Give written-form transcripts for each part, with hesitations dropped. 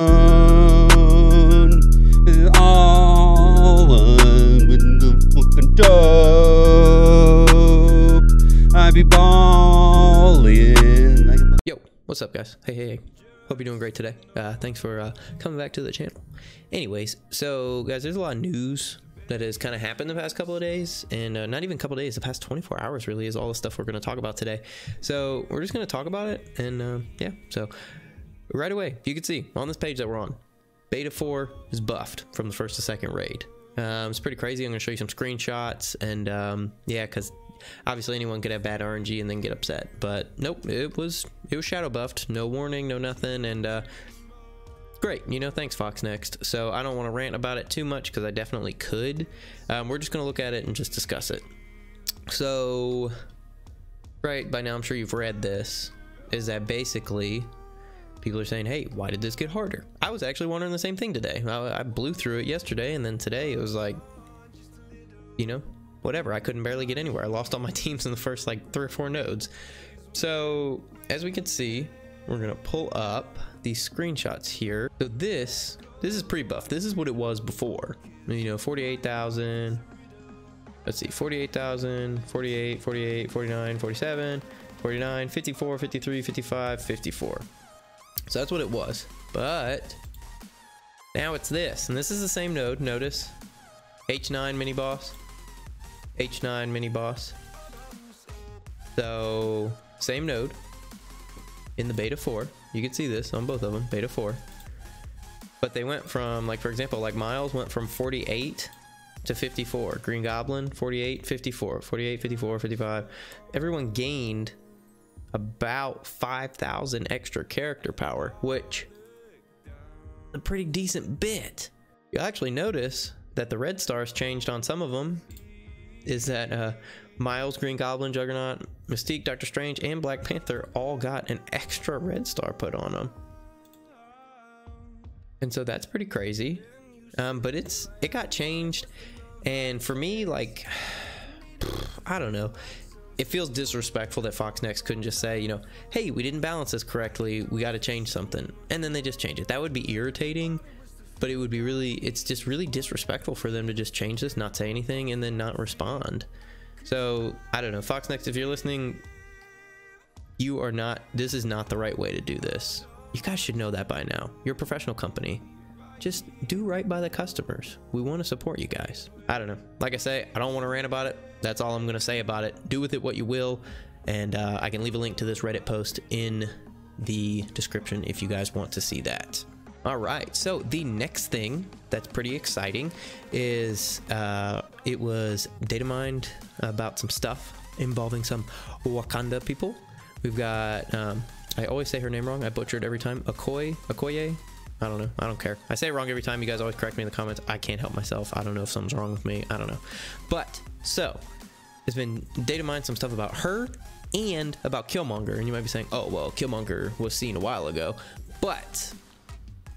It's all with the fucking dope. I be ballin' like a... Yo, what's up, guys? Hey. Hope you're doing great today. Thanks for coming back to the channel. Anyways, so guys, there's a lot of news that has kind of happened the past couple of days, and not even a couple of days, the past 24 hours really is all the stuff we're going to talk about today. So we're just going to talk about it, and yeah, so right away, you can see on this page that we're on, Beta 4 is buffed from the first to second raid. It's pretty crazy. I'm going to show you some screenshots, and yeah, because obviously anyone could have bad RNG and then get upset, but nope, it was shadow buffed, no warning, no nothing, and great, you know, thanks Fox Next. So I don't want to rant about it too much because I definitely could. We're just going to look at it and just discuss it. So right by now, I'm sure you've read this, is that basically people are saying, hey, why did this get harder? I was actually wondering the same thing today. I blew through it yesterday, and then today it was like, you know, whatever. I couldn't barely get anywhere. I lost all my teams in the first like 3 or 4 nodes. So as we can see, we're gonna pull up these screenshots here. So this is pre-buff. This is what it was before. You know, 48,000. Let's see, 48,000, 48, 48, 49, 47, 49, 54, 53, 55, 54. So that's what it was. But now it's this, and this is the same node. Notice H9 mini boss. H9 mini boss. So same node in the beta 4. You can see this on both of them, beta 4. But they went from, like, for example, like Miles went from 48 to 54. Green Goblin 48, 54, 48, 54, 55. Everyone gained about 5,000 extra character power, which is a pretty decent bit. You'll actually notice that the red stars changed on some of them. Is that Miles, Green Goblin, Juggernaut, Mystique, Doctor Strange, and Black Panther all got an extra red star put on them. And so that's pretty crazy. But it got changed, and for me, like, I don't know, it feels disrespectful that Fox Next couldn't just say, you know, hey, we didn't balance this correctly, we got to change something, and then they just change it. That would be irritating. But it would be really, it's just really disrespectful for them to just change this, not say anything, and then not respond. So, I don't know. Fox Next, if you're listening, you are not, this is not the right way to do this. You guys should know that by now. You're a professional company. Just do right by the customers. We want to support you guys. I don't know. Like I say, I don't want to rant about it. That's all I'm going to say about it. Do with it what you will. And I can leave a link to this Reddit post in the description if you guys want to see that. All right, so the next thing that's pretty exciting is it was data mined about some stuff involving some Wakanda people. We've got, I always say her name wrong. I butcher it every time. Okoye? I don't know. I don't care. I say it wrong every time. You guys always correct me in the comments. I can't help myself. I don't know if something's wrong with me. I don't know. But, so, there's been data mined some stuff about her and about Killmonger. And you might be saying, oh, well, Killmonger was seen a while ago. But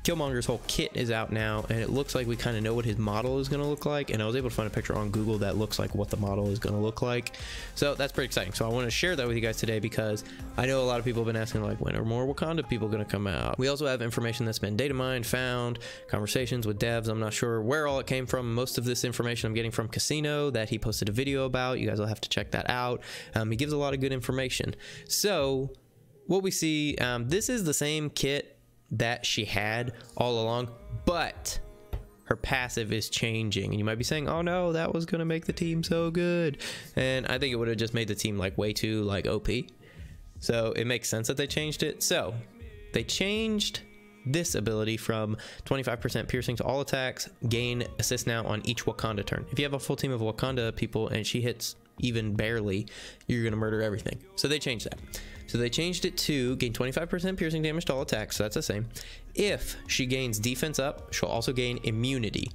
Killmonger's whole kit is out now, and it looks like we kind of know what his model is going to look like, and I was able to find a picture on Google that looks like what the model is going to look like. So that's pretty exciting. So I want to share that with you guys today because I know a lot of people have been asking, like, when are more Wakanda people going to come out? We also have information that's been data mined, found, conversations with devs. I'm not sure where all it came from. Most of this information I'm getting from Casino that he posted a video about. You guys will have to check that out. He gives a lot of good information. So what we see, this is the same kit that she had all along, but her passive is changing, and you might be saying, oh no, that was gonna make the team so good, and I think it would have just made the team like way too like OP. So it makes sense that they changed it. So they changed this ability from 25% piercing to all attacks, gain assist now on each Wakanda turn. If you have a full team of Wakanda people and she hits even barely, you're gonna murder everything. So they changed that. So they changed it to gain 25% piercing damage to all attacks, so that's the same. If she gains defense up, she'll also gain immunity.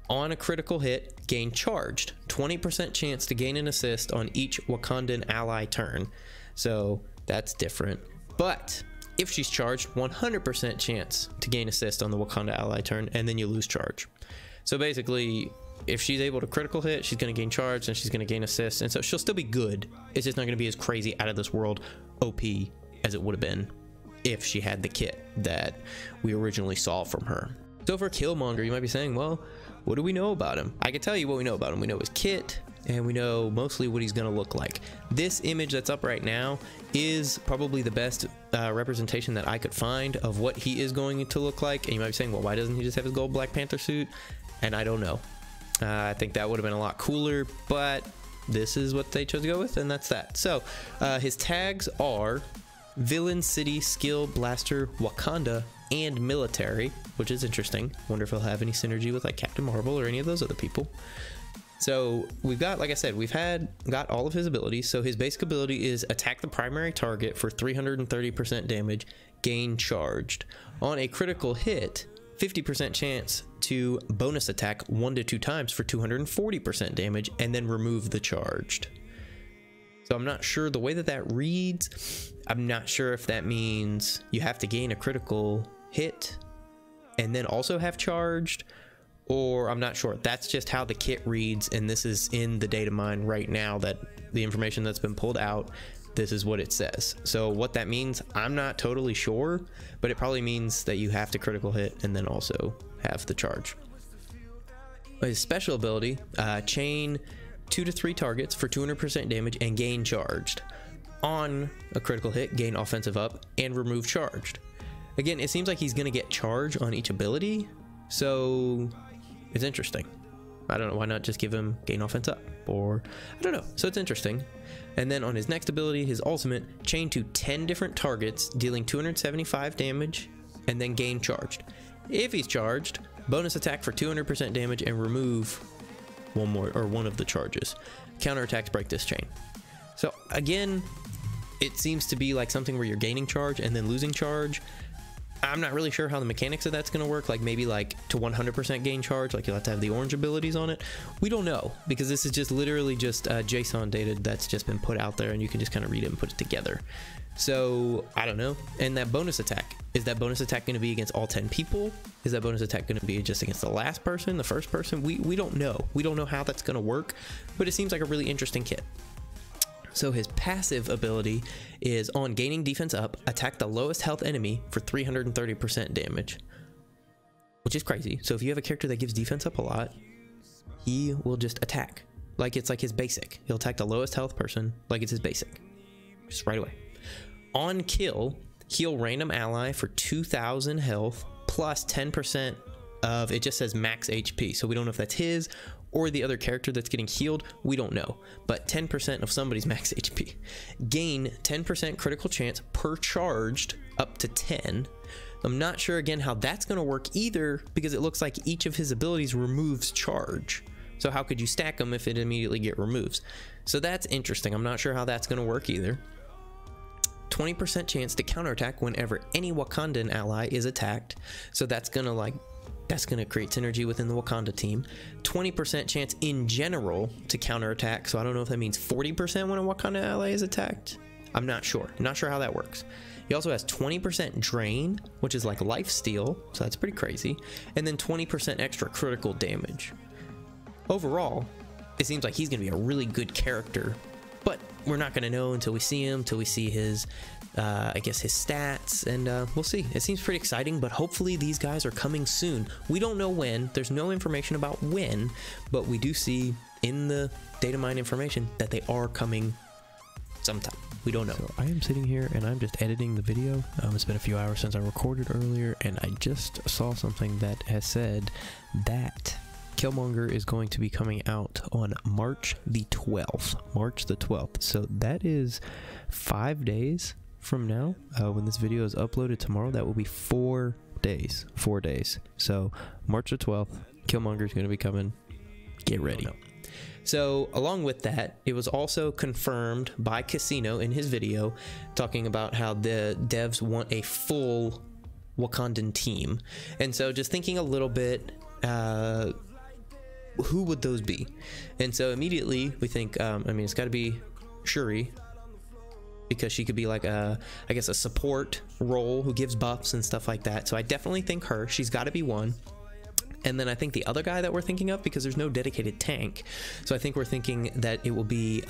On a critical hit, gain charged. 20% chance to gain an assist on each Wakandan ally turn. So that's different. But if she's charged, 100% chance to gain assist on the Wakanda ally turn, and then you lose charge. So basically, if she's able to critical hit, she's going to gain charge, and she's going to gain assist, and so she'll still be good. It's just not going to be as crazy out of this world OP as it would have been if she had the kit that we originally saw from her. So for Killmonger, you might be saying, well, what do we know about him? I can tell you what we know about him. We know his kit, and we know mostly what he's going to look like. This image that's up right now is probably the best representation that I could find of what he is going to look like. And you might be saying, well, why doesn't he just have his gold Black Panther suit? And I don't know. I think that would have been a lot cooler, but this is what they chose to go with, and that's that. So his tags are Villain, City, Skill, Blaster, Wakanda, and Military, which is interesting. Wonder if he'll have any synergy with like Captain Marvel or any of those other people. So we've got, like I said, got all of his abilities. So his basic ability is attack the primary target for 330% damage, gain charged. On a critical hit, 50% chance to bonus attack 1 to 2 times for 240% damage, and then remove the charged. So I'm not sure the way that reads. I'm not sure if that means you have to gain a critical hit and then also have charged, or I'm not sure. That's just how the kit reads, and this is in the data mine right now, that the information that's been pulled out, this is what it says. So what that means, I'm not totally sure, but it probably means that you have to critical hit and then also have the charge. His special ability, chain 2 to 3 targets for 200% damage and gain charged. On a critical hit, gain offensive up and remove charged. Again, it seems like he's going to get charge on each ability, so it's interesting. I don't know, why not just give him gain offense up, or I don't know. So it's interesting. And then on his next ability, his ultimate, chain to 10 different targets, dealing 275 damage, and then gain charged. If he's charged, bonus attack for 200% damage and remove one of the charges. Counterattacks break this chain. So again, it seems to be like something where you're gaining charge and then losing charge. I'm not really sure how the mechanics of that's going to work. Like maybe like to 100% gain charge, like you'll have to have the orange abilities on it. We don't know, because this is just literally just JSON data that's just been put out there, and you can just kind of read it and put it together. So I don't know. And that bonus attack, is that bonus attack going to be against all 10 people? Is that bonus attack going to be just against the last person, the first person? We don't know. We don't know how that's going to work, but it seems like a really interesting kit. So his passive ability is on gaining defense up, attack the lowest health enemy for 330% damage, which is crazy. So if you have a character that gives defense up a lot, he will just attack. Like it's like his basic. He'll attack the lowest health person like it's his basic, just right away. On kill, heal random ally for 2,000 health plus 10% of, it just says max HP. So we don't know if that's his or the other character that's getting healed. We don't know, but 10% of somebody's max HP. Gain 10% critical chance per charged up to 10. I'm not sure again how that's going to work either, because it looks like each of his abilities removes charge. So how could you stack them if it immediately get removes? So that's interesting. I'm not sure how that's going to work either. 20% chance to counterattack whenever any Wakandan ally is attacked. So that's gonna create synergy within the Wakanda team. 20% chance in general to counterattack. So I don't know if that means 40% when a Wakanda ally is attacked. I'm not sure. Not sure how that works. He also has 20% drain, which is like life steal. So that's pretty crazy. And then 20% extra critical damage. Overall, it seems like he's gonna be a really good character, but we're not going to know until we see him, until we see his, I guess, his stats, and we'll see. It seems pretty exciting, but hopefully these guys are coming soon. We don't know when. There's no information about when, but we do see in the data mine information that they are coming sometime. We don't know. So I am sitting here and I'm just editing the video. It's been a few hours since I recorded earlier, and I just saw something that has said that Killmonger is going to be coming out on March the 12th. March the 12th. So that is 5 days from now. When this video is uploaded tomorrow, that will be 4 days. 4 days. So March the 12th, Killmonger is going to be coming. Get ready. So along with that, it was also confirmed by Casino in his video, talking about how the devs want a full Wakandan team. And so just thinking a little bit, who would those be? And so immediately we think, I mean, it's got to be Shuri, because she could be like I guess a support role who gives buffs and stuff like that. So I definitely think her. She's got to be one. And then I think the other guy that we're thinking of, because there's no dedicated tank, so I think we're thinking that it will be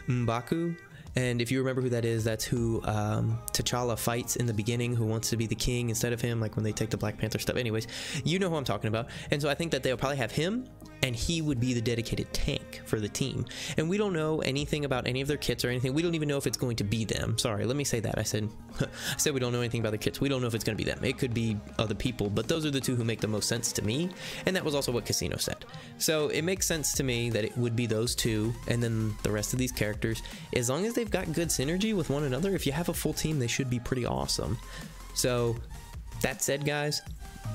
M'Baku And if you remember who that is, that's who T'Challa fights in the beginning, who wants to be the king instead of him, like when they take the Black Panther stuff. Anyways, you know who I'm talking about. And so I think that they'll probably have him, and he would be the dedicated tank for the team. And we don't know anything about any of their kits or anything. We don't even know if it's going to be them. Sorry, let me say that. I said we don't know anything about their kits. We don't know if it's going to be them. It could be other people, but those are the two who make the most sense to me. And that was also what Casino said. So it makes sense to me that it would be those two, and then the rest of these characters. As long as they've got good synergy with one another, if you have a full team, they should be pretty awesome. So that said, guys,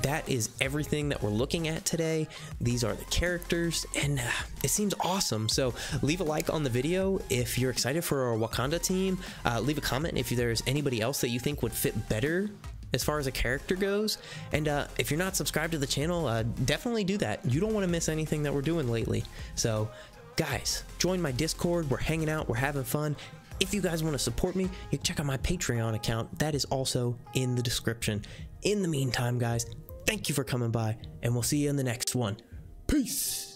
that is everything that we're looking at today. These are the characters, and it seems awesome. So leave a like on the video if you're excited for our Wakanda team. Leave a comment if there's anybody else that you think would fit better as far as a character goes. And if you're not subscribed to the channel, definitely do that. You don't want to miss anything that we're doing lately. So guys, join my Discord. We're hanging out, we're having fun. If you guys want to support me, you can check out my Patreon account. That is also in the description. In the meantime, guys, thank you for coming by, and we'll see you in the next one. Peace.